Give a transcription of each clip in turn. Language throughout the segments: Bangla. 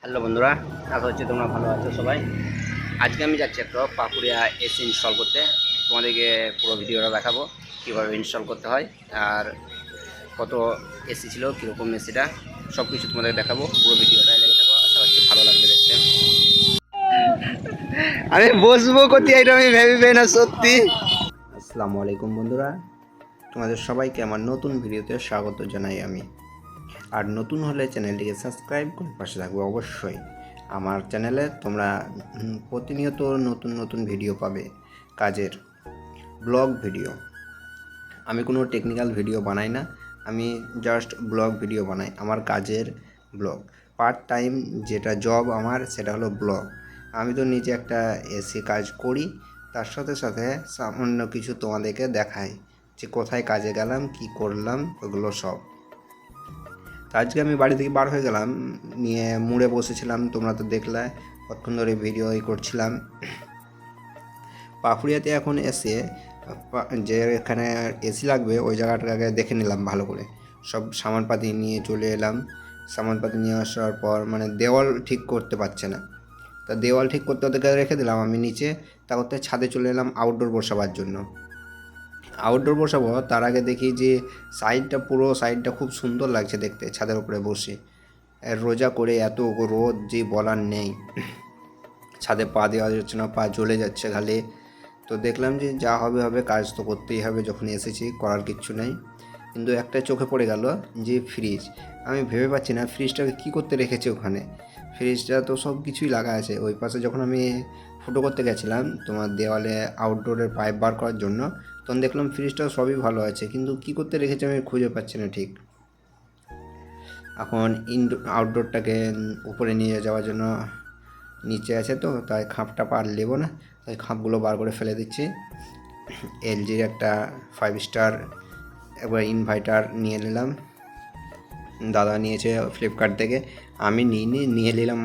হ্যালো বন্ধুরা, আশা হচ্ছে তোমরা ভালো আছো সবাই। আজকে আমি যাচ্ছি একটা পাকুড়িয়া এসি ইনস্টল করতে। তোমাদেরকে পুরো ভিডিওটা দেখাবো কীভাবে ইনস্টল করতে হয় আর কত এসি ছিল, কীরকম এসিটা, সব কিছু তোমাদের দেখাবো। পুরো ভিডিওটাই লেগে থাকো, আশা হচ্ছে ভালো লাগবে দেখতে। আমি বসবো কোথায়, এটা আমি ভেবে না সত্যি। আসসালামু আলাইকুম বন্ধুরা, তোমাদের সবাইকে আমার নতুন ভিডিওতে স্বাগত জানাই আমি। আর নতুন হলে চ্যানেলটিকে সাবস্ক্রাইব করে পাশে থাকবে অবশ্যই। আমার চ্যানেলে তোমরা প্রতিনিয়ত নতুন নতুন ভিডিও পাবে, কাজের ব্লগ ভিডিও। আমি কোনো টেকনিক্যাল ভিডিও বানাই না, আমি জাস্ট ব্লগ ভিডিও বানাই, আমার কাজের ব্লগ। পার্ট টাইম যেটা জব আমার, সেটা হলো ব্লগ। আমি তো নিজে একটা এসি কাজ করি, তার সাথে সাথে সামান্য কিছু তোমাদেরকে দেখাই যে কোথায় কাজে গেলাম, কি করলাম, ওগুলো সব। আজকে আমি বাড়ি থেকে বার হয়ে গেলাম, নিয়ে মুড়ে বসেছিলাম, তোমরা তো দেখলে কতক্ষণ ধরে ভিডিও করছিলাম। পাকুড়িয়াতে এখন এসে যে এখানে এসি লাগবে ওই জায়গাটাকে দেখে নিলাম ভালো করে, সব সামানপাতি নিয়ে চলে এলাম। সামানপাতি নিয়ে আসার পর দেওয়াল ঠিক করতে পারছে না, তা দেওয়াল ঠিক করতে ওদেরকে রেখে দিলাম আমি নিচে। তারপর ছাদে চলে এলাম আউটডোর বসাবার জন্য। আউটডোর বসাবো তার আগে দেখি যে সাইডটা, পুরো সাইডটা খুব সুন্দর লাগছে দেখতে ছাদের উপরে বসে। রোজা করে এত রোদ যে বলার নেই, ছাদে পা দেওয়া যাচ্ছে না, পা জ্বলে যাচ্ছে খালি। তো দেখলাম যে যা হবে হবে, কাজ তো করতেই হবে, যখন এসেছি করার কিচ্ছু নেই। কিন্তু একটা চোখে পড়ে গেল যে ফ্রিজ। আমি ভেবে পাচ্ছি না ফ্রিজটাকে কী করতে রেখেছে ওখানে। ফ্রিজটা তো সব কিছুই লাগা আছে ওই পাশে। যখন আমি ফুটো করতে গেছিলাম তোমার দেওয়ালে আউটডোরের পাইপ বার করার জন্য, তখন দেখলাম ফ্রিজটা সবই ভালো আছে, কিন্তু কী করতে রেখেছে আমি খুঁজে পাচ্ছি না ঠিক। এখন আউটডোরটাকে উপরে নিয়ে যাওয়ার জন্য নিচে আছে, তো তাই খাপটা পার নেবো না, তাই খাপগুলো বার করে ফেলে দিচ্ছি। এলজির একটা 5 স্টার একবার ইনভার্টার নিয়ে নিলাম, দাদা নিয়েছে ফ্লিপকার্ট থেকে, আমি নিয়ে নিলাম,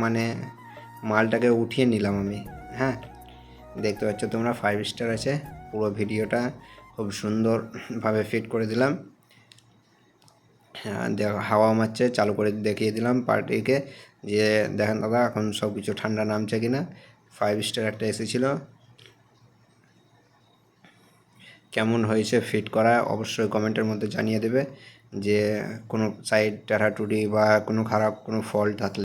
মালটাকে উঠিয়ে নিলাম আমি। হ্যাঁ, দেখতে পাচ্ছ তোমরা 5 স্টার আছে। পুরো ভিডিওটা খুব সুন্দরভাবে ফিট করে দিলাম। হ্যাঁ, হাওয়া মারছে, চালু করে দেখিয়ে দিলাম পার্টিকে যে দেখেন দাদা এখন সব কিছু ঠান্ডা নামছে কিনা। 5 স্টার একটা এসেছিলো, কেমন হয়েছে ফিট করা অবশ্যই কমেন্টের মধ্যে জানিয়ে দেবে, যে কোনো সাইড টেরাটুটি বা কোনো খারাপ কোনো ফল্ট থাকলে।